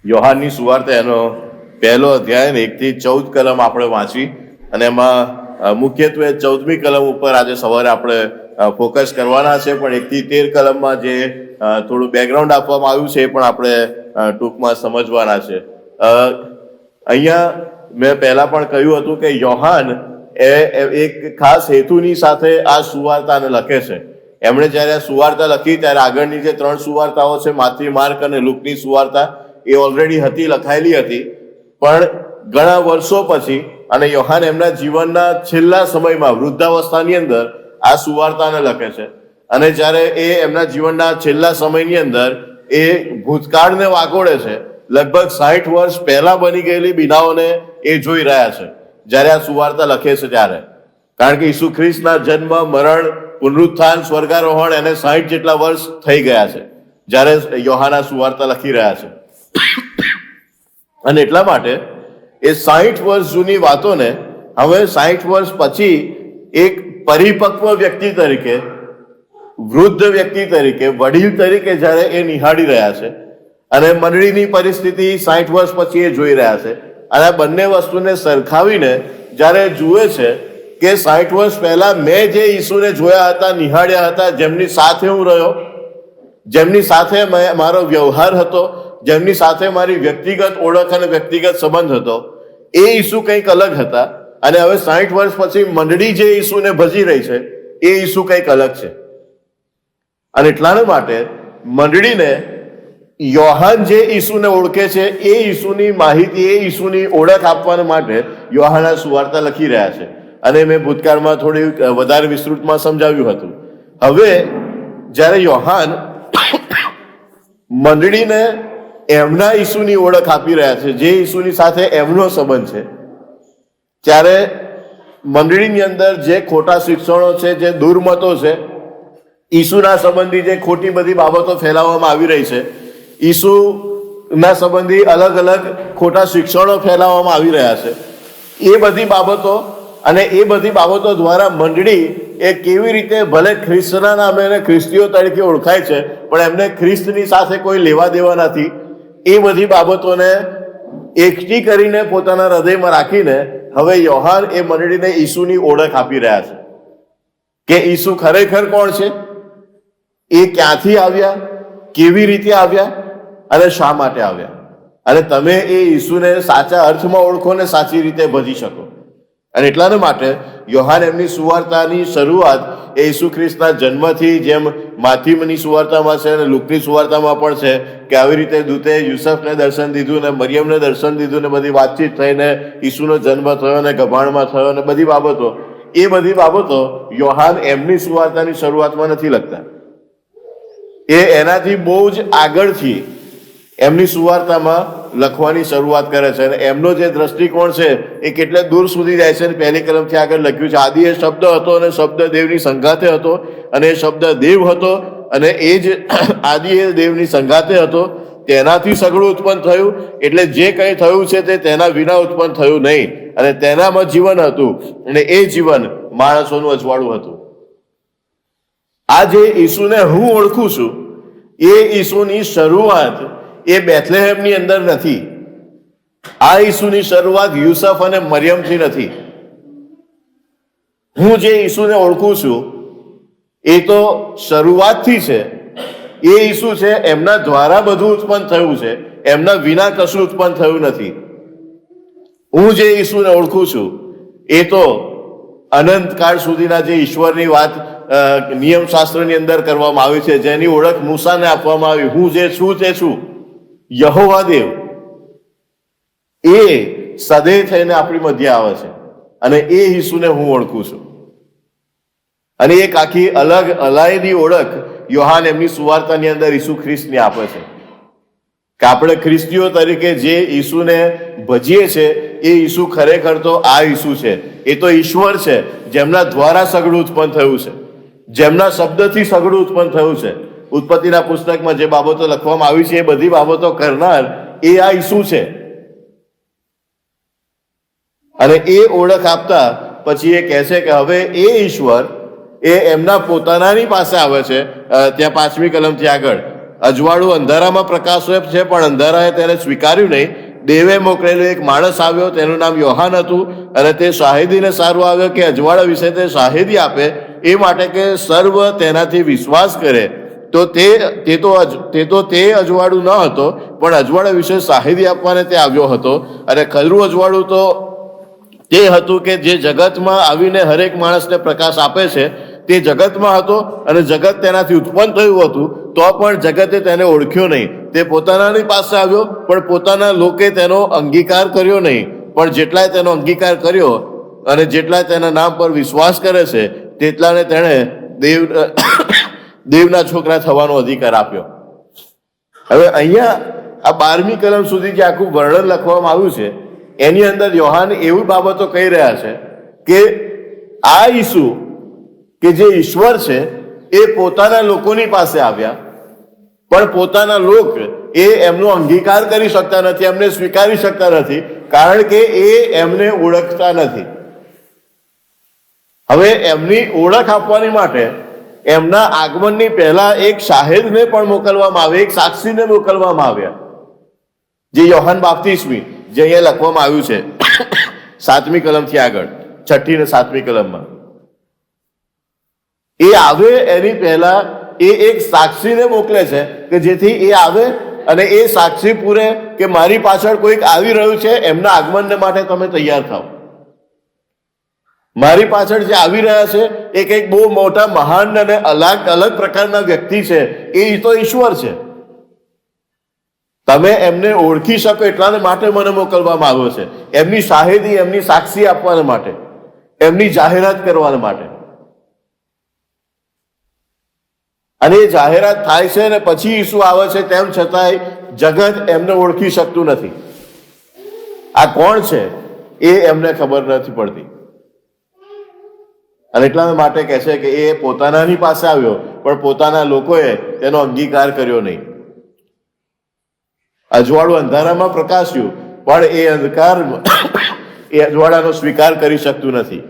યોહાનની સુવાર્તા એનો પહેલો અધ્યાય 1-14 કલમ આપણે વાંચી અને એમાં મુખ્યત્વે 14મી કલમ ઉપર આજે સવારે આપણે ફોકસ કરવાના છે. પણ 1-13 કલમમાં જે થોડું બેકગ્રાઉન્ડ આપવામાં આવ્યું છે એ પણ આપણે ટૂંકમાં સમજવાના છે. અહીંયા મેં પહેલા પણ કહ્યું હતું કે યોહાન એ એક ખાસ હેતુની સાથે આ સુવાર્તાને લખે છે. એમણે જયારે આ સુવાર્તા લખી ત્યારે આગળની જે 3 સુવાર્તાઓ છે, માથી, માર્ક અને લુકની સુવાર્તા, એ ઓલરેડી હતી, લખાયેલી હતી. પણ ઘણા વર્ષો પછી અને યોહાન એમના જીવનના છેલ્લા સમયમાં વૃદ્ધાવસ્થાની અંદર આ સુવાર્તાને લખે છે. અને જ્યારે એ એમના જીવનના છેલ્લા સમયની અંદર એ ભૂતકાળને વાગોળે છે, લગભગ 60 વર્ષ પહેલા બની ગયેલી બીનાઓને એ જોઈ રહ્યા છે જ્યારે આ સુવાર્તા લખે છે ત્યારે. કારણ કે ઈસુ ખ્રિસ્તના જન્મ, મરણ, પુનરુત્થાન, સ્વર્ગારોહણ એને 60 જેટલા વર્ષ થઈ ગયા છે જ્યારે યોહાન આ સુવાર્તા લખી રહ્યા છે. અને એટલા માટે એ 60 વર્ષ જૂની વાતોને હવે 60 વર્ષ પછી એક પરિપક્વ વ્યક્તિ તરીકે, વૃદ્ધ વ્યક્તિ તરીકે, વડીલ તરીકે જ્યારે એ નિહાળી રહ્યા છે અને મંડળીની પરિસ્થિતિ 60 વર્ષ પછી એ જોઈ રહ્યા છે. અને આ બંને વસ્તુને સરખાવીને જ્યારે જુએ છે કે 60 વર્ષ પહેલા મેં જે ઈસુને જોયા હતા, નિહાળ્યા હતા, જેમની સાથે હું રહ્યો, જેમની સાથે મારો વ્યવહાર હતો, જેમની સાથે મારી વ્યક્તિગત ઓળખ અને વ્યક્તિગત સંબંધ હતો, એ ઈસુ કંઈક અલગ હતા. અને હવે 60 વર્ષ પછી મંડળી જે ઈસુને ભજી રહી છે એ ઈસુ કંઈક અલગ છે. અને એટલાને માટે મંડળીને યોહાન જે ઈસુને ઓળખે છે એ ઈસુની માહિતી, એ ઈસુની ઓળખ આપવા માટે યોહાન આ સુવાર્તા લખી રહ્યા છે. અને મેં ભૂતકાળમાં થોડી વધારે વિસ્તૃતમાં સમજાવ્યું હતું. હવે જ્યારે યોહાન મંડળીને એમના ઈસુની ઓળખ આપી રહ્યા છે, જે ઈસુની સાથે એમનો સંબંધ છે, ત્યારે મંડળીની અંદર જે ખોટા શિક્ષણો છે, જે દુર્મતો છે, ઈસુના સંબંધી જે ખોટી બધી બાબતો ફેલાવવામાં આવી રહી છે, ઈસુના સંબંધી અલગ અલગ ખોટા શિક્ષણો ફેલાવવામાં આવી રહ્યા છે, એ બધી બાબતો અને એ બધી બાબતો દ્વારા મંડળી એ કેવી રીતે ભલે ખ્રિસ્તના નામે અને ખ્રિસ્તીઓ તરીકે ઓળખાય છે પણ એમને ખ્રિસ્તની સાથે કોઈ લેવા દેવા નથી, એ બધી બાબતોને એકઠી કરીને પોતાના હૃદયમાં રાખીને હવે યોહાન એ મંડળીને ઈસુની ઓળખ આપી રહ્યા છે કે ઈસુ ખરેખર કોણ છે, એ ક્યાંથી આવ્યા, કેવી રીતે આવ્યા અને શા માટે આવ્યા. અને તમે એ ઈસુને સાચા અર્થમાં ઓળખો ને સાચી રીતે ભજી શકો. અને એટલાને માટે યોહાન એમની સુવાર્તાની શરૂઆત એ ઈસુ ખ્રિસ્તના જન્મથી, જેમ માથીની સુવાર્તામાં છે અને લુકની સુવાર્તામાં પણ છે કે આવી રીતે દૂતે યુસફને દર્શન દીધું ને મરિયમને દર્શન દીધું ને બધી વાતચીત થઈને ઈસુનો જન્મ થયો ને ગભાણમાં થયો ને બધી બાબતો, એ બધી બાબતો યોહાન એમની સુવાર્તાની શરૂઆતમાં નથી લખતા. એ એનાથી બહુ જ આગળથી એમની સુવાર્તામાં લખવાની શરૂઆત કરે છે. અને એમનો જે દ્રષ્ટિકોણ છે એ કેટલે દૂર સુધી જાય છે. પહેલી કલમથી આગળ લખ્યું છે, આદિ એ શબ્દ હતો અને શબ્દ દેવની સંગાથે હતો અને એ શબ્દ દેવ હતો અને એ જ આદિ એ દેવની સંગાથે હતો. તેનાથી સગળું ઉત્પન્ન થયું, એટલે જે કંઈ થયું છે તે તેના વિના ઉત્પન્ન થયું નહીં. અને તેનામાં જીવન હતું અને એ જીવન માણસોનું અજવાળું હતું. આ જે ઈસુને હું ઓળખું છું એ ઈસુની શરૂઆત એ બેથલેહેમની અંદર નથી. આ ઈસુની શરૂઆત યુસફ અને મરિયમથી નથી. હું જે ઈસુને ઓળખું છું એ તો શરૂઆતથી છે. એ ઈસુ છે, એમના દ્વારા બધું ઉત્પન્ન થયું છે, એમના વિના કશું ઉત્પન્ન થયું નથી. હું જે ઈસુને ઓળખું છું એ તો અનંતકાળ સુધીના જે ઈશ્વરની વાત નિયમશાસ્ત્રની અંદર કરવામાં આવી છે, જેની ઓળખ મૂસાને આપવામાં આવી, હું જે છું તે છું, યહોવા દેવ, એ સદૈવ થઈને આપણી મધ્ય આવે છે. અને એ ઈસુને હું ઓળખું છું. અને એક આખી અલગ અલાયદી ઓળખ યોહાન એમની સુવાર્તાની અંદર ઈસુ ખ્રિસ્તને આપે છે કે આપણે ખ્રિસ્તીઓ તરીકે જે ઈસુને ભજીએ છે એ ઈસુ ખરેખર તો આ ઈસુ છે. એ તો ઈશ્વર છે, જેમના દ્વારા સગળું ઉત્પન્ન થયું છે, જેમના શબ્દથી સગળું ઉત્પન્ન થયું છે. ઉત્પત્તિના પુસ્તકમાં જે બાબતો લખવામાં આવી છે એ બધી બાબતો કરનાર એ આ ઈસુ છે. અને એ ઓળખ આપતા પછી એ કહે છે કે હવે એ ઈશ્વર એ એમના પોતાનાની પાસે આવે છે. ત્યાં 5મી કલમથી આગળ અજવાળું અંધારામાં પ્રકાશે છે, પણ અંધારાએ તેને સ્વીકાર્યું નહીં. દેવે મોકલેલો એક માણસ આવ્યો, તેનું નામ યોહાન હતું, અને તે શાહિદીને સારું આવ્યો કે અજવાળા વિશે તે શાહિદી આપે, એ માટે કે સર્વ તેનાથી વિશ્વાસ કરે. તો તે અજવાળું ન હતો, પણ અજવાળા વિશે શાહિદી આપવાને તે આવ્યો હતો. અને ખરું અજવાળું તો તે હતું કે જે જગતમાં આવીને હરેક માણસને પ્રકાશ આપે છે. તે જગતમાં હતો અને જગત તેનાથી ઉત્પન્ન થયું હતું, તો પણ જગતે તેને ઓળખ્યો નહીં. તે પોતાનાની પાસે આવ્યો, પણ પોતાના લોકે તેનો અંગીકાર કર્યો નહીં. પણ જેટલાય તેનો અંગીકાર કર્યો અને જેટલાય તેના નામ પર વિશ્વાસ કરે છે, તેટલાને તેણે દેવના છોકરા થવાનો અધિકાર આપ્યો. હવે અહીંયા આ 12મી કલમ સુધી જે આખું વર્ણન લખવામાં આવ્યું છે, એની અંદર યોહાન એવી બાબતો કહી રહ્યા છે કે આ ઈસુ કે જે ઈશ્વર છે એ પોતાના લોકોની પાસે આવ્યા, પણ પોતાના લોક એ એમનો અંગીકાર કરી શકતા નથી, એમને સ્વીકારી શકતા નથી, કારણ કે એ એમને ઓળખતા નથી. હવે એમની ઓળખ આપવાની માટે એમના આગમનની પહેલા એક શાહિદને પણ મોકલવામાં આવે, એક સાક્ષીને મોકલવામાં આવ્યા, જે યોહાન બાપ્તિસ્મી, જે અહીંયા લખવામાં આવ્યું છે 7મી કલમથી આગળ, 6ઠ્ઠી ને 7મી કલમમાં. એ આવે એની પહેલા એ એક સાક્ષીને મોકલે છે કે જેથી એ આવે અને એ સાક્ષી પૂરે કે મારી પાછળ કોઈક આવી રહ્યું છે, એમના આગમનને માટે તમે તૈયાર થાઓ. મારી પાછળ જે આવી રહ્યા છે એ કંઈક બહુ મોટા મહાન અને અલગ પ્રકારના વ્યક્તિ છે, એ તો ઈશ્વર છે. તમે એમને ઓળખી શકો એટલાને માટે મને મોકલવામાં આવ્યો છે, એમની શાહિદી, એમની સાક્ષી આપવાને માટે, એમની જાહેરાત કરવાને માટે. અને એ જાહેરાત થાય છે ને પછી ઈસુ આવે છે, તેમ છતાંય જગત એમને ઓળખી શકતું નથી. આ કોણ છે એ એમને ખબર નથી પડતી. અને એટલા માટે કહે છે કે એ પોતાનાની પાસે આવ્યો, પણ પોતાના લોકોએ તેનો અંગીકાર કર્યો નહીં. અજવાળું અંધારામાં પ્રકાશ્યું, પણ એ અજવાળાનો સ્વીકાર કરી શકતું નથી.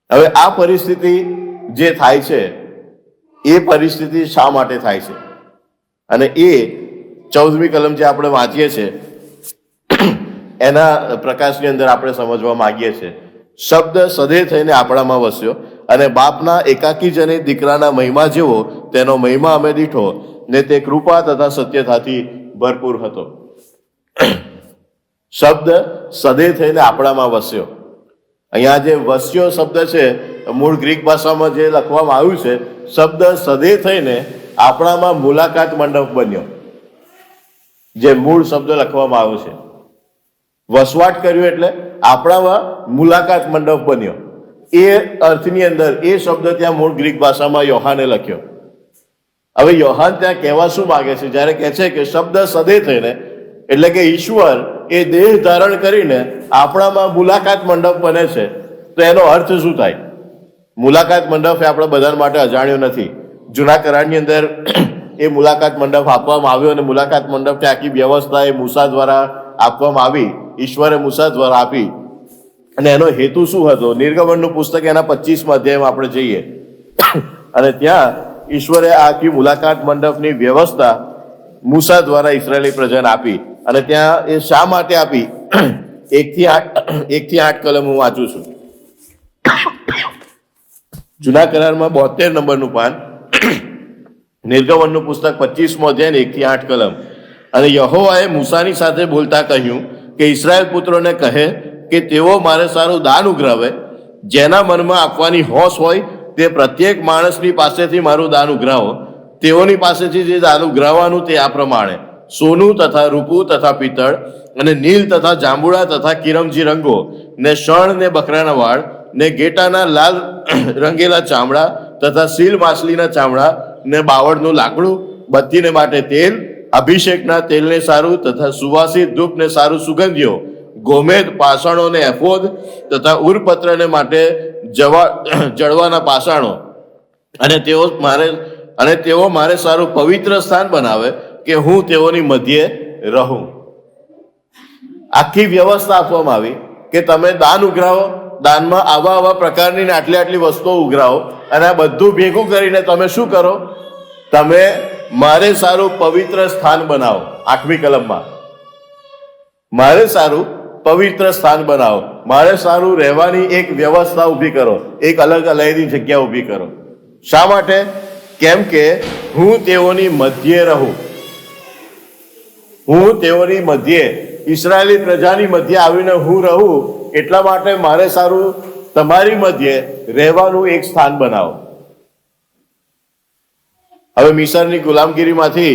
હવે આ પરિસ્થિતિ જે થાય છે, એ પરિસ્થિતિ શા માટે થાય છે? અને એ 14મી કલમ જે આપણે વાંચીએ છીએ એના પ્રકાશની અંદર આપણે સમજવા માંગીએ છીએ. શબ્દ સદે થઈને આપણામાં વસ્યો, અને બાપના એકાકી જને દીકરાના મહિમા જેવો તેનો મહિમા અમે દીઠો, ને તે કૃપા તથા સત્યતાથી ભરપૂર હતો. શબ્દ સદે થઈને આપણામાં વસ્યો. અહીંયા જે વસ્યો શબ્દ છે, મૂળ ગ્રીક ભાષામાં જે લખવામાં આવ્યું છે, શબ્દ સદે થઈને આપણામાં મુલાકાત મંડપ બન્યો. જે મૂળ શબ્દ લખવામાં આવ્યો છે, વસવાટ કર્યું એટલે આપણામાં મુલાકાત મંડપ બન્યો. એ અર્થની અંદર એ શબ્દ ત્યાં મૂળ ગ્રીક ભાષામાં યોહાને લખ્યો. હવે યોહાન ત્યાં કહેવા શું માંગે છે? જ્યારે કહે છે કે શબ્દ સદે થઈને, એટલે કે ઈશ્વર એ દેહ ધારણ કરીને આપણામાં મુલાકાત મંડપ બને છે, તો એનો અર્થ શું થાય? મુલાકાત મંડપ એ આપણા બધા માટે અજાણ્યો નથી. જૂના કરારની અંદર એ મુલાકાત મંડપ આપવામાં આવ્યો, અને મુલાકાત મંડપ આખી વ્યવસ્થા એ મૂસા દ્વારા આપવામાં આવી, ઈશ્વરે મૂસા દ્વારા આપી. અને એનો હેતુ શું હતો? નિર્ગમનનું પુસ્તક એના 25મા અધ્યાયમાં આપણે જઈએ અને ત્યાં ઈશ્વરે આખી મુલાકાત મંડપની વ્યવસ્થા મૂસા દ્વારા ઇસરાયેલી પ્રજાને આપી. અને ત્યાં એ શા માટે આપી? 1 થી 8 કલમ હું વાંચું છું. જૂના કરારમાં 72 નંબરનું પાન, નિર્ગમનનું પુસ્તક 25મો અધ્યાય 1 થી 8 કલમ. અને યહોવાએ મૂસાની સાથે બોલતા કહ્યું કે ઇસ્રાયેલ પુત્રોને કહે કે તેઓ મારે સારું દાન ઉઘરાવે, જેના મનમાં આપવાની હોશ હોય તે પ્રત્યેક માણસની પાસેથી મારું દાન ઉઘરાવો. તેઓની પાસેથી જે દાન ઉઘરાવવાનું તે આ પ્રમાણે: સોનું તથા રૂપું તથા પિત્તળ, અને નીલ તથા જાંબુડા તથા કિરમજી રંગો, ને શણ ને બકરાના વાળ, ને ગેટાના લાલ રંગેલા ચામડા તથા સીલ માછલીના ચામડા, ને બાવળનું લાકડું, બત્તીને માટે તેલ, અભિષેકના તેલને સારું તથા સુવાસિત ધૂપને સારું સુગંધીઓ, ગોમેદ, પાષાણો ને એફોદ તથા ઉરપત્રને માટે જળવાના પાષાણો. અને તેઓ મારે સારું પવિત્ર સ્થાન બનાવે કે હું તેઓની મધ્યે રહું. આખી વ્યવસ્થા આપવામાં આવી કે તમે દાન ઉઘરાવો, દાનમાં આવા પ્રકારની આટલી વસ્તુઓ ઉઘરાવો, અને આ બધું ભેગું કરીને તમે શું કરો? તમે મારે સારું પવિત્ર સ્થાન બનાવો. 8મી કલમમાં મારે સારું પવિત્ર સ્થાન બનાવો, મારે સારું રહેવાની એક વ્યવસ્થા ઊભી કરો, એક અલગ અલગની જગ્યા ઊભી કરો. શા માટે? કેમ કે હું તેઓની મધ્યે રહું. હું તેઓની મધ્યે, ઇસરાયેલી પ્રજાની મધ્યે આવીને હું રહું, એટલા માટે મારે સારું તમારી મધ્યે રહેવાનું એક સ્થાન બનાવો. હવે મિસરની ગુલામગીરીમાંથી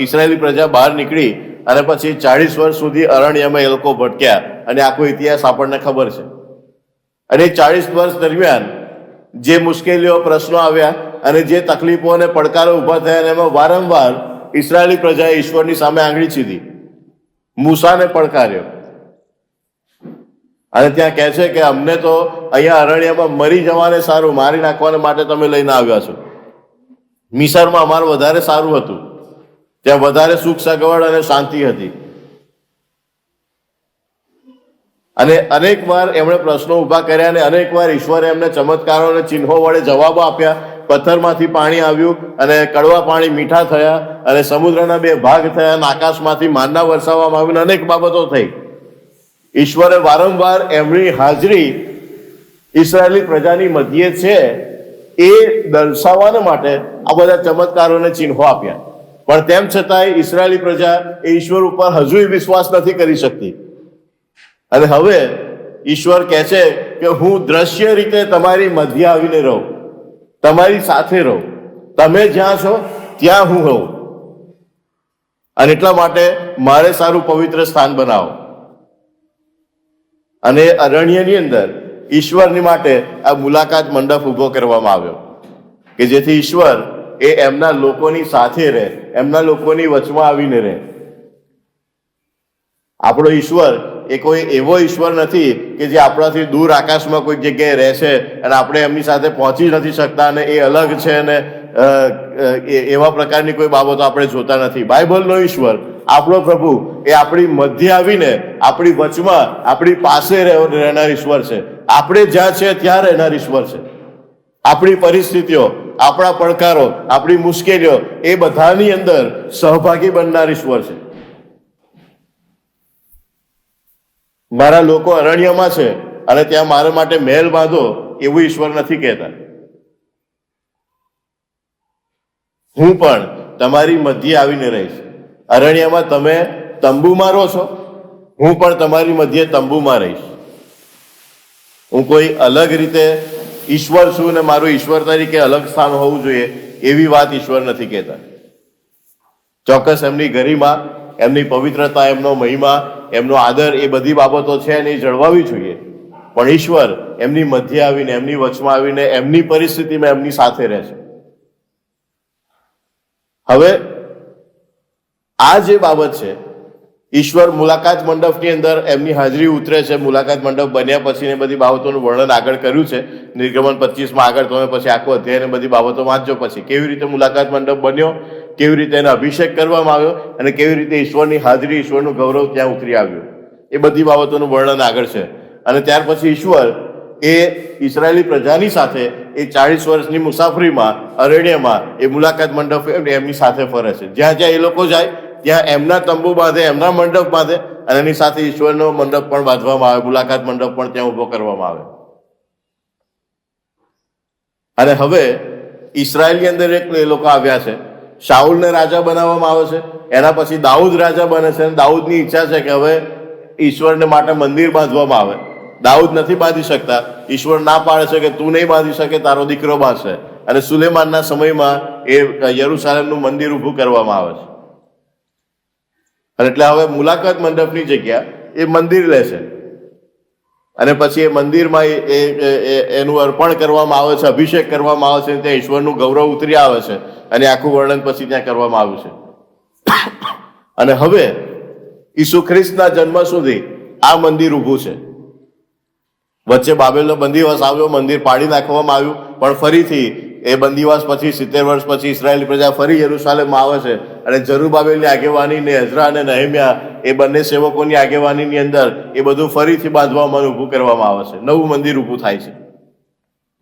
ઇસરાયેલી પ્રજા બહાર નીકળી અને પછી 40 વર્ષ સુધી અરણ્યમાં એ લોકો ભટક્યા, અને આખો ઇતિહાસ આપણને ખબર છે. અને 40 વર્ષ દરમિયાન જે મુશ્કેલીઓ, પ્રશ્નો આવ્યા અને જે તકલીફો અને પડકારો ઊભા થયા, અને એમાં વારંવાર ઇસરાયેલી પ્રજાએ ઈશ્વરની સામે આંગળી ચીધી, મૂસાને પડકાર્યો. અને ત્યાં કહે છે કે અમને તો અહીંયા અરણ્યમાં મરી જવાને સારું, મારી નાખવાને માટે તમે લઈને આવ્યા છો. મિસરમાં અમારું વધારે સારું હતું, ત્યાં વધારે સુખ સગવડ અને શાંતિ હતી. અને અનેક વાર એમણે પ્રશ્નો ઉભા કર્યા, અને અનેક વાર ઈશ્વરે એમને ચમત્કારો અને ચિહ્નો વડે જવાબો આપ્યા. પથ્થરમાંથી પાણી આવ્યું અને કડવા પાણી મીઠા થયા, અને સમુદ્રના 2 ભાગ થયા, અને આકાશમાંથી માનના વરસાવવામાં આવ્યું. અનેક બાબતો થઈ. ઈશ્વરે વારંવાર એમની હાજરી ઇસરાયેલી પ્રજાની મધ્યે છે એ દર્શાવવાના માટે આ બધા ચમત્કારો અને ચિહ્નો આપ્યા. પણ તેમ છતાંય ઇસરાયેલી પ્રજા એ ઈશ્વર ઉપર હજુય વિશ્વાસ નથી કરી શકતી. અને હવે ઈશ્વર કહે છે કે હું દ્રશ્ય રીતે તમારી મધ્ય આવીને રહું, તમારી સાથે રહું, તમે જ્યાં છો ત્યાં હું રહું. અને એટલા માટે મારે સારું પવિત્ર સ્થાન બનાવો. અને અરણ્યની અંદર ઈશ્વરની માટે આ મુલાકાત મંડપ ઉભો કરવામાં આવ્યો, કે જેથી ઈશ્વર એ એમના લોકોની સાથે રહે, એમના લોકોની વચમાં આવીને રહે. આપણો ઈશ્વર એ કોઈ એવો ઈશ્વર નથી કે જે આપણાથી દૂર આકાશમાં કોઈ જગ્યાએ રહે છે અને આપણે એમની સાથે પહોંચી નથી શકતા અને એ અલગ છે, અને એવા પ્રકારની કોઈ બાબતો આપણે જોતા નથી. બાઇબલનો ઈશ્વર, આપણો પ્રભુ, એ આપણી મધ્ય આવીને આપણી વચમાં, આપણી પાસે રહેનાર ઈશ્વર છે. આપણે જ્યાં છે ત્યાં રહેનાર ઈશ્વર છે. આપણી પરિસ્થિતિઓ, આપણા પડકારો, આપણી મુશ્કેલીઓ, એ બધાની અંદર સહભાગી બનનાર ઈશ્વર છે. મારા લોકો અરણ્યમાં છે અને ત્યાં મારા માટે મહેલ બાંધો, એવું ઈશ્વર નથી કહેતા. હું પણ તમારી મધ્યે આવીને રહીશ. અરણ્યમાં તમે તંબુમાં રહો છો, હું પણ તમારી મધ્યે તંબુમાં રહીશ. હું કોઈ અલગ રીતે ઈશ્વર છું ને મારું ઈશ્વર તરીકે અલગ સ્થાન હોવું જોઈએ, એવી વાત ઈશ્વર નથી કહેતા. ચોક્કસ એમની ગરિમા, એમની પવિત્રતા, એમનો મહિમા, એમનો આદર, એ બધી બાબતો છે અને એ જળવાવી જોઈએ. પણ ઈશ્વર એમની મધ્ય આવીને, એમની વચમાં આવીને, એમની પરિસ્થિતિમાં એમની સાથે રહે છે. હવે આ જે બાબત છે, ઈશ્વર મુલાકાત મંડપની અંદર એમની હાજરી ઉતરે છે. મુલાકાત મંડપ બન્યા પછી એ બધી બાબતોનું વર્ણન આગળ કર્યું છે નિર્ગમન 25માં. આગળ તમે પછી આખો અધ્યાય ને બધી બાબતો વાંચજો. પછી કેવી રીતે મુલાકાત મંડપ બન્યો, કેવી રીતે એનો અભિષેક કરવામાં આવ્યો, અને કેવી રીતે ઈશ્વરની હાજરી, ઈશ્વરનું ગૌરવ ત્યાં ઉતરી આવ્યું, એ બધી બાબતોનું વર્ણન આગળ છે. અને ત્યાર પછી ઈશ્વર એ ઇસરાયેલી પ્રજાની સાથે એ 40 વર્ષની મુસાફરીમાં અરણ્યમાં એ મુલાકાત મંડપ એમની સાથે ફરે છે. જ્યાં જ્યાં એ લોકો જાય ત્યાં એમના તંબુ બાંધે, એમના મંડપ બાંધે, અને એની સાથે ઈશ્વરનો મંડપ પણ બાંધવામાં આવે, મુલાકાત મંડપ પણ ત્યાં ઉભો કરવામાં આવે. અને હવે ઇસરાયેલની અંદર એક એ લોકો આવ્યા છે. શાઉલને રાજા બનાવવામાં આવે છે, એના પછી દાઉદ રાજા બને છે. અને દાઉદની ઈચ્છા છે કે હવે ઈશ્વરને માટે મંદિર બાંધવામાં આવે. દાઉદ નથી બાંધી શકતા, ઈશ્વર ના પાડે છે કે તું નહીં બાંધી શકે, તારો દીકરો બાંધશે. અને સુલેમાનના સમયમાં એ યરૂશાલેમનું મંદિર ઊભું કરવામાં આવે છે. અને એટલે હવે મુલાકાત મંડપની જગ્યા એ મંદિર લે છે. અને પછી એ મંદિરમાં એનું અર્પણ કરવામાં આવે છે, અભિષેક કરવામાં આવે છે, ત્યાં ઈશ્વરનું ગૌરવ ઉતરી આવે છે. અને આખું વર્ણન પછી ત્યાં કરવામાં આવ્યું છે. અને હવે ઈસુ ખ્રિસ્તના જન્મ સુધી આ મંદિર ઊભું છે. વચ્ચે બાબેલનો બંદીવાસ આવ્યો, મંદિર પાડી નાખવામાં આવ્યું, પણ ફરીથી એ બંદીવાસ પછી 70 વર્ષ પછી ઇસરાયેલી પ્રજા ફરી યરૂશાલેમમાં આવે છે. અને જરુબાબેલની આગેવાની ને એઝરા અને નહેમ્યા, એ બંને સેવકોની આગેવાનીની અંદર એ બધું ફરીથી બાંધવામાં, ઊભું કરવામાં આવે છે. નવું મંદિર ઊભું થાય છે.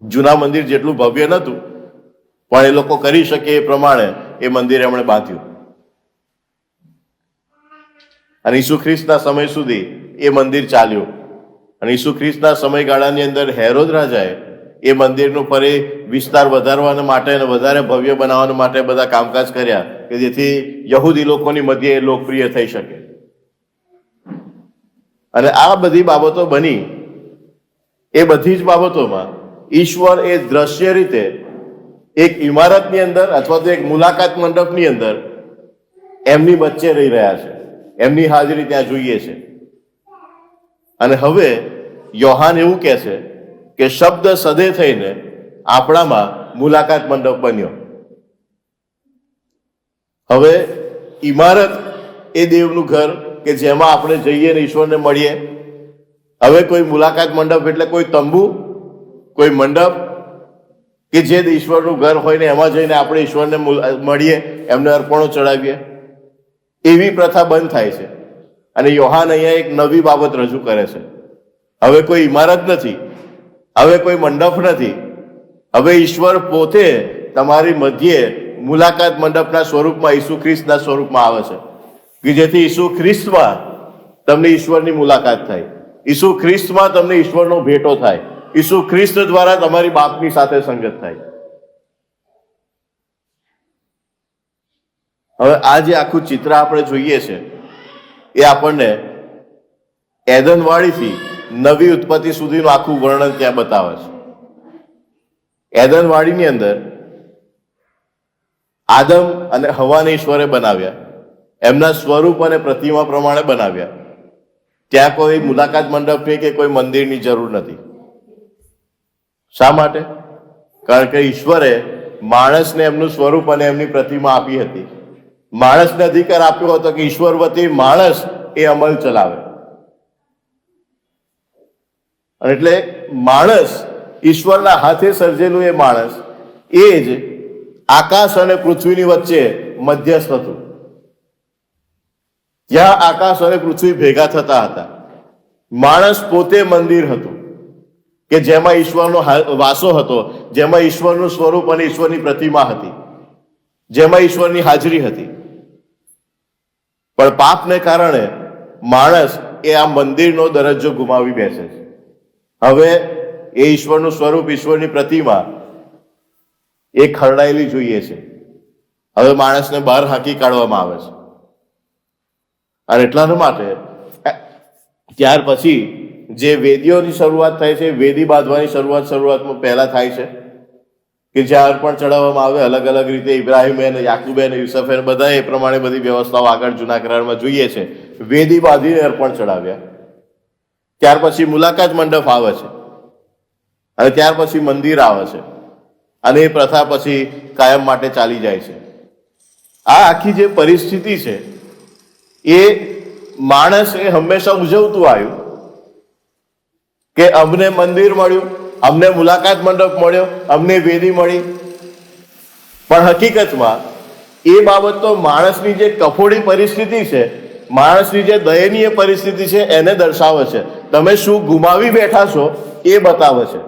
જૂના મંદિર જેટલું ભવ્ય નહોતું, પણ એ લોકો કરી શકે એ પ્રમાણે એ મંદિર એમણે બાંધ્યું. અને ઈસુ ખ્રિસ્તના સમય સુધી એ મંદિર ચાલ્યું. અને ઈસુ ખ્રિસ્તના સમયગાળાની અંદર હેરોદ રાજાએ એ મંદિરનું ફરી વિસ્તાર વધારવા માટે અને વધારે ભવ્ય બનાવવા માટે બધા કામકાજ કર્યા કે જેથી યહૂદી લોકોની મધ્યે એ લોકપ્રિય થઈ શકે. અને આ બધી બાબતો બની. એ બધી જ બાબતોમાં ઈશ્વર એ દ્રશ્ય રીતે એક ઇમારતની અંદર અથવા તો એક મુલાકાત મંડપની અંદર એમની વચ્ચે રહી રહ્યા છે. એમની હાજરી ત્યાં જોઈએ છે. અને હવે યોહાન એવું કહે છે કે શબ્દ સદે થઈને આપણામાં મુલાકાત મંડપ બન્યો. હવે ઇમારત એ દેવનું ઘર કે જેમાં આપણે જઈએ ને ઈશ્વરને મળીએ. હવે કોઈ મુલાકાત મંડપ એટલે કોઈ તંબુ, કોઈ મંડપ કે જે ઈશ્વરનું ઘર હોય ને એમાં જઈને આપણે ઈશ્વરને મળીએ, એમને અર્પણો ચડાવીએ, એવી પ્રથા બંધ થાય છે. અને યોહાન અહીંયા એક નવી બાબત રજૂ કરે છે. હવે કોઈ ઇમારત નથી, હવે કોઈ મંડપ નથી, હવે ઈશ્વર પોતે તમારી મધ્યે મુલાકાત મંડપના સ્વરૂપમાં ઈસુ ખ્રિસ્તના સ્વરૂપમાં આવે છે કે જેથી ઈસુ ખ્રિસ્તમાં તમને ઈશ્વરની મુલાકાત થાય, ઈસુ ખ્રિસ્તમાં તમને ઈશ્વરનો ભેટો થાય, ઈસુ ખ્રિસ્ત દ્વારા તમારી બાપની સાથે સંગત થાય. હવે આ જે આખું ચિત્ર આપણે જોઈએ છે એ આપણને એદનવાડીથી નવી ઉત્પત્તિ સુધીનું આખું વર્ણન ત્યાં બતાવે છે. એદનવાડીની અંદર આદમ અને હવાને ઈશ્વરે બનાવ્યા, એમના સ્વરૂપ અને પ્રતિમા પ્રમાણે બનાવ્યા. ત્યાં કોઈ મુલાકાત મંડપની કે કોઈ મંદિરની જરૂર નથી. શા માટે? કારણ કે ઈશ્વરે માણસને એમનું સ્વરૂપ અને એમની પ્રતિમા આપી હતી. માણસને અધિકાર આપ્યો હતો કે ઈશ્વર વતી માણસ એ અમલ ચલાવે. એટલે માણસ, ઈશ્વરના હાથે સર્જેલું એ માણસ એ જ આકાશ અને પૃથ્વીની વચ્ચે મધ્યસ્થ હતું. જ્યાં આકાશ અને પૃથ્વી ભેગા થતા હતા. માણસ પોતે મંદિર હતું કે જેમાં ઈશ્વરનો વાસો હતો, જેમાં ઈશ્વરનું સ્વરૂપ અને ઈશ્વરની પ્રતિમા હતી, જેમાં ઈશ્વરની હાજરી હતી. પણ પાપને કારણે માણસ એ આ મંદિરનો દરજ્જો ગુમાવી બેસે છે. હવે એ ઈશ્વરનું સ્વરૂપ, ઈશ્વરની પ્રતિમા એ ખરડાયેલી જોઈએ છે. હવે માણસને બહાર હાંકી કાઢવામાં આવે છે. અને એટલા માટે ત્યાર પછી જે વેદીઓની શરૂઆત થાય છે, વેદી બાંધવાની શરૂઆતમાં પહેલા થાય છે કે જ્યાં અર્પણ ચડાવવામાં આવે અલગ અલગ રીતે. ઇબ્રાહિમે ને યાકુબે ને યુસફે બધા એ પ્રમાણે બધી વ્યવસ્થાઓ આગળ જૂના કરારમાં જોઈએ છે. વેદી બાંધીને અર્પણ ચડાવ્યા. ત્યાર પછી મુલાકાત મંડપ આવે છે અને ત્યાર પછી મંદિર આવે છે. અને એ પ્રથા પછી કાયમ માટે ચાલી જાય છે. આ આખી જે પરિસ્થિતિ છે એ માણસ એ હંમેશા ઉજવતું આવ્યું કે અમને મંદિર મળ્યું, અમને મુલાકાત મંડપ મળ્યો, અમને વેદી મળી. પણ હકીકતમાં એ બાબત તો માણસની જે કફોડી પરિસ્થિતિ છે, માણસની જે દયનીય પરિસ્થિતિ છે એને દર્શાવે છે. તમે શું ગુમાવી બેઠા છો એ બતાવે છે.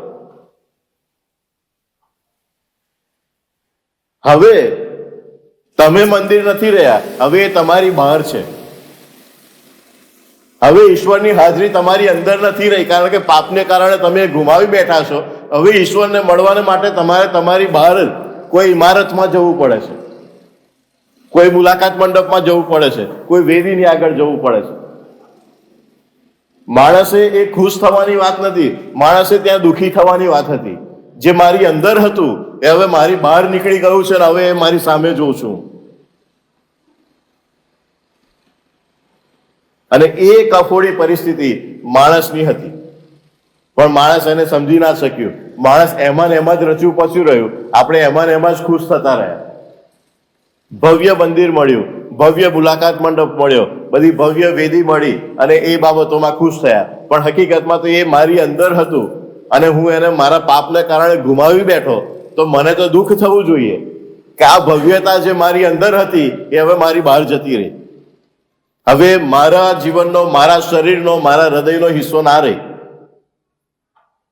હવે તમે મંદિર નથી રહ્યા, હવે એ તમારી બહાર છે. હવે ઈશ્વરની હાજરી તમારી અંદર નથી રહી, કારણ કે પાપને કારણે તમે ગુમાવી બેઠા છો. હવે ઈશ્વરને મળવાને માટે તમારે તમારી બહાર જ કોઈ ઇમારતમાં જવું પડે છે, કોઈ મુલાકાત મંડપમાં જવું પડે છે, કોઈ વેદીની આગળ જવું પડે છે. માણસે એ ખુશ થવાની વાત નથી, માણસે ત્યાં દુઃખી થવાની વાત હતી. જે મારી અંદર હતું એ હવે મારી બહાર નીકળી ગયું છે ને હવે એ મારી સામે જોઉં છું. અને એ કફોડી પરિસ્થિતિ માણસની હતી. પણ માણસ એને સમજી ના શક્યું. માણસ એમાં ને એમાં જ રચ્યું પચ્યું રહ્યું. આપણે એમાં ને એમાં જ ખુશ થતા રહ્યા. ભવ્ય મંદિર મળ્યું, ભવ્ય મુલાકાત મંડપ મળ્યો, બધી ભવ્ય વેદી મળી અને એ બાબતોમાં ખુશ થયા. પણ હકીકતમાં તો એ મારી અંદર હતું અને હું એને મારા પાપને કારણે ગુમાવી બેઠો. તો મને તો દુઃખ થવું જોઈએ કે આ ભવ્યતા જે મારી અંદર હતી એ હવે મારી બહાર જતી રહી. હવે મારા જીવનનો, મારા શરીરનો, મારા હૃદયનો હિસ્સો ના રહી,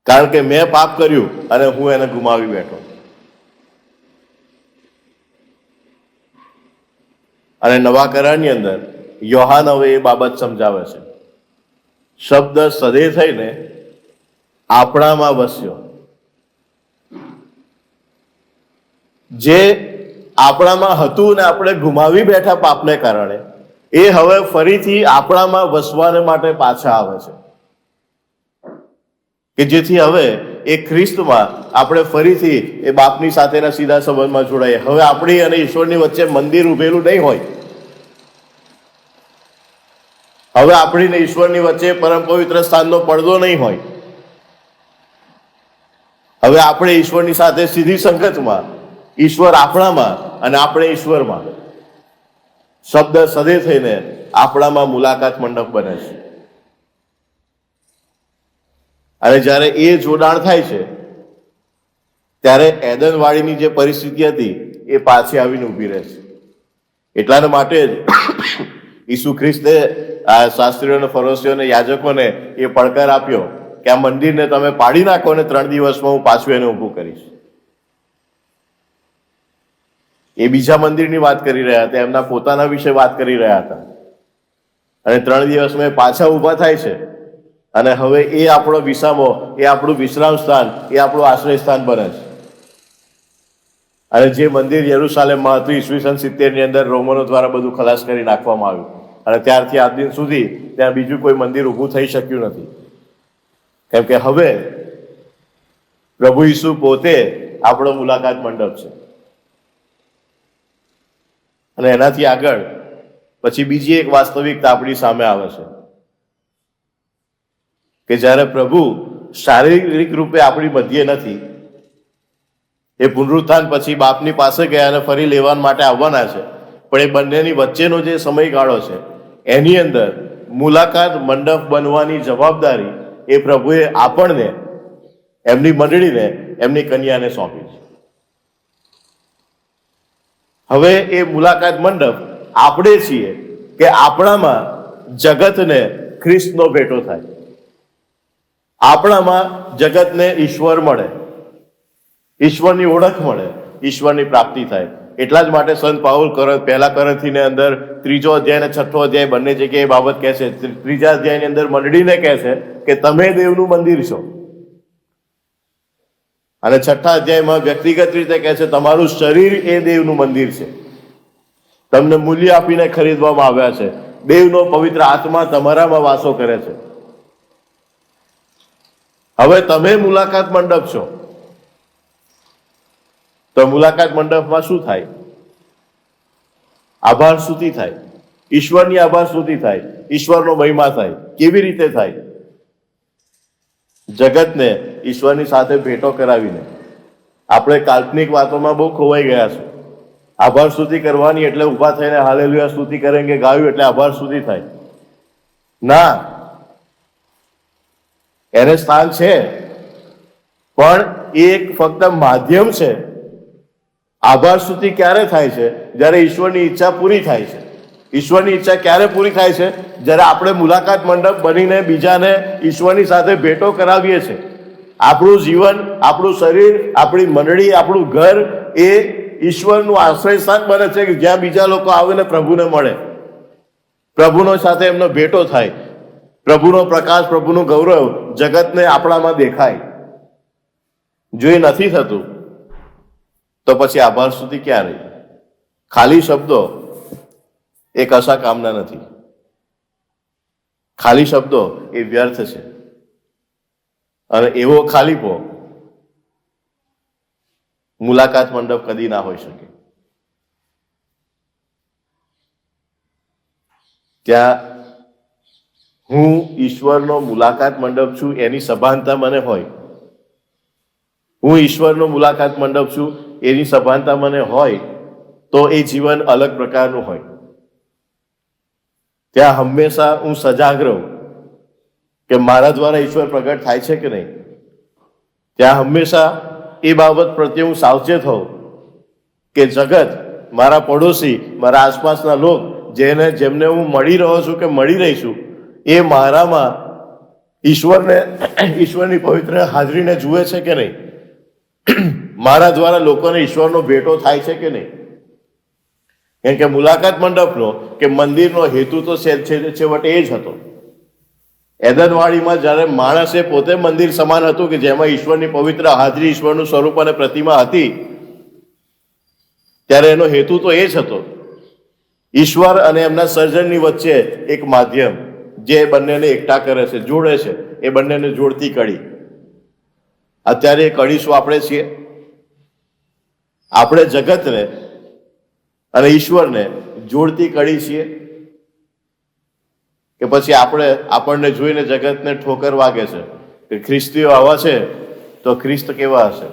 કારણ કે મેં પાપ કર્યું અને હું એને ગુમાવી બેઠો. અને નવા કરારની અંદર યોહાન હવે એ બાબત સમજાવે છે. શબ્દ સદે થઈને આપણામાં વસ્યો. જે આપણામાં હતું ને આપણે ગુમાવી બેઠા પાપને કારણે, એ હવે ફરીથી આપણામાં વસવાને માટે પાછા આવે છે, કે જેથી હવે એ ખ્રિસ્તમાં આપણે ફરીથી એ બાપની સાથેના સીધા સંબંધમાં જોડાઈએ. હવે આપણી અને ઈશ્વરની વચ્ચે મંદિર ઉભેલું નહીં હોય. હવે આપણી ને ઈશ્વરની વચ્ચે પરમ પવિત્ર સ્થાનનો પડદો નહીં હોય. હવે આપણે ઈશ્વરની સાથે સીધી સંગતમાં, ઈશ્વર આપણામાં અને આપણે ઈશ્વરમાં. શબ્દ સદે થઈને આપણામાં મુલાકાત મંડપ બને છે. અને જ્યારે એ જોડાણ થાય છે ત્યારે એદનવાડીની જે પરિસ્થિતિ હતી એ પાછી આવીને ઊભી રહે છે. એટલાને માટે જ ઈસુ ખ્રિસ્તે આ શાસ્ત્રીઓને, ફરોશીઓને, યાજકોને એ પડકાર આપ્યો કે આ મંદિરને તમે પાડી નાખો અને 3 દિવસમાં હું પાછું એને ઊભું કરીશ. એ બીજા મંદિરની વાત કરી રહ્યા હતા, એમના પોતાના વિશે વાત કરી રહ્યા હતા. અને 3 દિવસમાં પાછા ઊભા થાય છે. અને હવે એ આપણો વિસામો, એ આપણું વિશ્રામ સ્થાન, એ આપણું આશ્રય સ્થાન બને છે. અને જે મંદિર યરુશાલેમમાં હતું, ઈસવીસન 70 અંદર રોમનો દ્વારા બધું ખલાસ કરી નાખવામાં આવ્યું. અને ત્યારથી આજ દિન સુધી ત્યાં બીજું કોઈ મંદિર ઊભું થઈ શક્યું નથી. કેમ કે હવે પ્રભુ ઈસુ પોતે આપણો મુલાકાત મંડપ છે. અને એનાથી આગળ પછી બીજી એક વાસ્તવિકતા આપણી સામે આવે છે કે જ્યારે પ્રભુ શારીરિક રૂપે આપણી મધ્યે નથી, એ પુનરુત્થાન પછી બાપની પાસે ગયા અને ફરી લેવા માટે આવવાના છે, પણ એ બંનેની વચ્ચેનો જે સમયગાળો છે એની અંદર મુલાકાત મંડપ બનવાની જવાબદારી એ પ્રભુએ આપણને, એમની મંડળીને, એમની કન્યાને સોંપી છે. હવે એ મુલાકાત મંડપ આપણે છીએ કે આપણામાં જગતને ખ્રિસ્તનો ભેટો થાય, આપણામાં જગતને ઈશ્વર મળે, ઈશ્વરની ઓળખ મળે, ઈશ્વરની પ્રાપ્તિ થાય. એટલા જ માટે સંત પાઉલ પહેલા કોરિન્થીને અંદર 3 અધ્યાય અને 6 અધ્યાય બંને જગ્યાએ બાબત કહે છે. 3 અધ્યાયની અંદર મંડળીને કહે છે કે તમે દેવનું મંદિર છો, અને 6 અધ્યાયમાં વ્યક્તિગત રીતે કહે છે તમારું શરીર એ દેવનું મંદિર છે, તમને મૂલ્ય આપીને ખરીદવામાં આવ્યા છે, દેવનો પવિત્ર આત્મા તમારામાં વાસો કરે છે. હવે તમે મુલાકાત મંડપ છો, તો મુલાકાત મંડપમાં શું થાય? આભાર સ્તુતિ થાય, ઈશ્વરની આભાર સ્તુતિ થાય, ઈશ્વરનો મહિમા થાય. કેવી રીતે થાય? જગતને ઈશ્વરની સાથે ભેટો કરાવીને. આપણે કાલ્પનિક વાતોમાં બહુ ખોવાઈ ગયા છે. આભાર સ્તુતિ કરવાની એટલે ઊભા થઈને હાલેલુયા સ્તુતિ કરેંગે ગાયું એટલે આભાર સ્તુતિ થાય? ના, એને સ્થાન છે, પણ એ એક ફક્ત માધ્યમ છે. આભાર સ્તુતિ ક્યારે થાય છે? જ્યારે ઈશ્વરની ઈચ્છા પૂરી થાય છે. ઈશ્વરની ઈચ્છા ક્યારે પૂરી થાય છે? જ્યારે આપણે મુલાકાત મંડપ બનીને બીજાને ઈશ્વરની સાથે ભેટો કરાવીએ છીએ. આપણું જીવન, આપણું શરીર, આપણી મંડળી, આપણું ઘર એ ઈશ્વરનું આશ્રય સ્થાન બને છે કે જ્યાં બીજા લોકો આવીને પ્રભુને મળે, પ્રભુનો સાથે એમનો ભેટો થાય, પ્રભુનો પ્રકાશ, પ્રભુનું ગૌરવ જગતને આપણામાં દેખાય. જો એ નથી થતું તો પછી આભાર સ્તુતિ ક્યાં રહી? ખાલી શબ્દો એ કશા કામના નથી. ખાલી શબ્દો એ વ્યર્થ છે. અને એવો ખાલીપો મુલાકાત મંડપ કદી ના હોઈ શકે. ત્યાં હું ઈશ્વરનો મુલાકાત મંડપ છું એની સભાનતા મને હોય, હું ઈશ્વરનો મુલાકાત મંડપ છું એની સભાનતા મને હોય, તો એ જીવન અલગ પ્રકારનું હોય. ત્યાં હંમેશા હું સજાગ રહું કે મારા દ્વારા ઈશ્વર પ્રગટ થાય છે કે નહીં. ત્યાં હંમેશા એ બાબત પ્રત્યે હું સાવચેત હોઉં કે જગત, મારા પડોશી, મારા આસપાસના લોક જેમને હું મળી રહ્યો છું કે મળી રહી છું, એ મારામાં ઈશ્વરની પવિત્ર હાજરીને જુએ છે કે નહીં. મારા દ્વારા લોકોને ઈશ્વરનો ભેટો થાય છે કે નહીં. કેમ કે મુલાકાત મંડપનો કે મંદિરનો હેતુ તો છેવટે એ જ હતો. એદનવાડીમાં જ્યારે માણસે પોતે મંદિર સમાન હતું કે જેમાં ઈશ્વરની પવિત્ર હાજરી, ઈશ્વરનું સ્વરૂપ અને પ્રતિમા હતી, ત્યારે એનો હેતુ તો એ જ હતો. ઈશ્વર અને એમના સર્જનની વચ્ચે એક માધ્યમ જે બંનેને એકઠા કરે છે, જોડે છે, એ બંનેને જોડતી કડી. અત્યારે એ કડી શું આપણે છીએ? આપણે જગતને અને ઈશ્વરને જોડતી કડી છીએ કે પછી આપણને જોઈને જગતને ઠોકર વાગે છે કે ખ્રિસ્તીઓ આવા છે તો ખ્રિસ્ત કેવા હશે?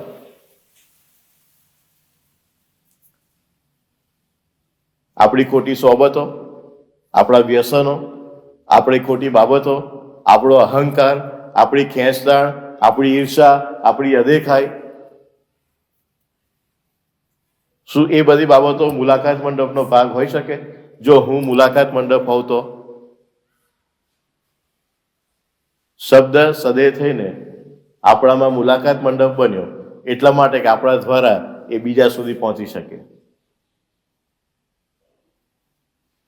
આપણી ખોટી સોબતો, આપણા વ્યસનો, આપણી ખોટી બાબતો, આપણો અહંકાર, આપણી ખેંચતાણ, આપણી ઈર્ષા, આપણી અદેખાઈ, શું એ બધી બાબતો મુલાકાત મંડપનો ભાગ હોઈ શકે? જો હું મુલાકાત મંડપ હોઉં તો શબ્દ સદે થઈને આપણામાં મુલાકાત મંડપ બન્યો એટલા માટે કે આપણા દ્વારા એ બીજા સુધી પહોંચી શકે.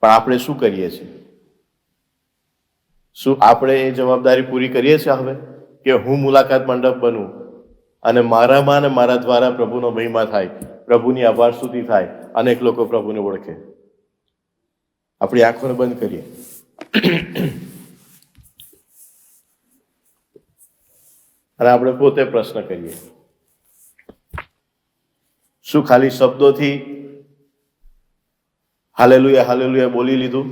પણ આપણે શું કરીએ છીએ? શું આપણે એ જવાબદારી પૂરી કરીએ છીએ હવે કે હું મુલાકાત મંડપ બનું અને મારામાં અને મારા દ્વારા પ્રભુનો મહિમા થાય, પ્રભુની આભાર સ્તુતિ થાય, અનેક લોકો પ્રભુને ઓળખે? આપણી આંખોને બંધ કરીએ. અને આપણે પોતે પ્રશ્ન કરીએ, શું ખાલી શબ્દોથી હાલેલુયા હાલેલુયા બોલી લીધું,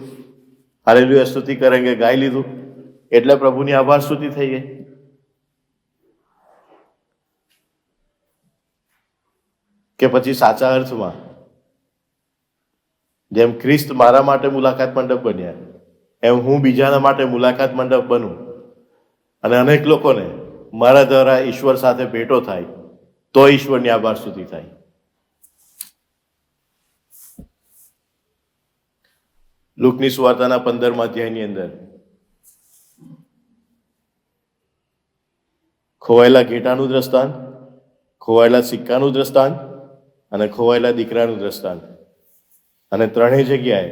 હાલેલુયા સ્તુતિ કરેંગે ગાઈ લીધું એટલે પ્રભુની આભાર સ્તુતિ થઈ ગઈ? કે પછી સાચા અર્થમાં જેમ ખ્રિસ્ત મારા માટે મુલાકાત મંડપ બન્યા એમ હું બીજાના માટે મુલાકાત મંડપ બનું અને અનેક લોકોને મારા દ્વારા ઈશ્વર સાથે ભેટો થાય તો ઈશ્વરની આભાર સ્તુતિ થાય? લુકની સુવાર્તાના 15મા અધ્યાયની અંદર ખોવાયેલા ઘેટાનું દ્રષ્ટાંત, ખોવાયેલા સિક્કાનું દ્રષ્ટાંત અને ખોવાયેલા દીકરાનું દ્રષ્ટાંત, અને ત્રણેય જગ્યાએ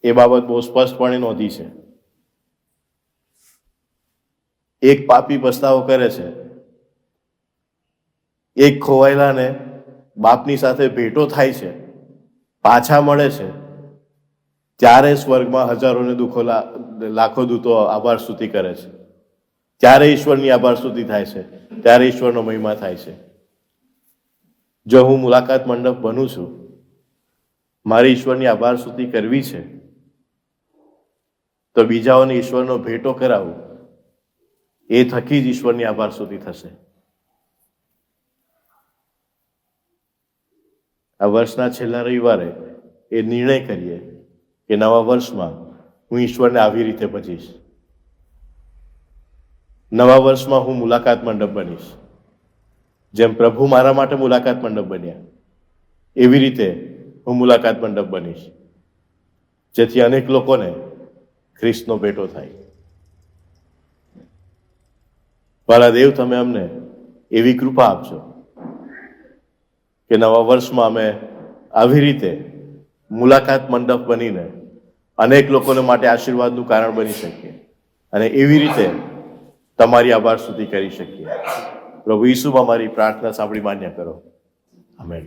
એ બાબત બહુ સ્પષ્ટપણે નોંધી છે. એક પાપી પસ્તાવો કરે છે, એક ખોવાયેલાને બાપની સાથે ભેટો થાય છે, પાછા મળે છે, ત્યારે સ્વર્ગમાં હજારોને લાખો દૂતો આભાર સ્તુતિ કરે છે, ત્યારે ઈશ્વરની આભાર સ્તુતિ થાય છે, ત્યારે ઈશ્વરનો મહિમા થાય છે. જો હું મુલાકાત મંડપ બનું છું, મારી ઈશ્વરની આભાર સ્તુતિ કરવી છે, તો બીજાઓને ઈશ્વરનો ભેટો કરાવું, એ થકી જ ઈશ્વરની આભાર સ્તુતિ થશે. આ વર્ષના છેલ્લા રવિવારે એ નિર્ણય કરીએ કે નવા વર્ષમાં હું ઈશ્વરને આવી રીતે ભજીશ. નવા વર્ષમાં હું મુલાકાત મંડપ બનીશ. જેમ પ્રભુ મારા માટે મુલાકાત મંડપ બન્યા એવી રીતે હું મુલાકાત મંડપ બનીશ, જેથી અનેક લોકોને ખ્રિસ્તનો ભેટો થાય. વાલા દેવ, તમે અમને એવી કૃપા આપજો કે નવા વર્ષમાં અમે આવી રીતે મુલાકાત મંડપ બનીને અનેક લોકોને માટે આશીર્વાદનું કારણ બની શકીએ અને એવી રીતે તમારી આભાર સ્તુતિ કરી શકીએ. પ્રભુ ઈસુમાં મારી પ્રાર્થના સાંભળી માન્ય કરો. આમેન.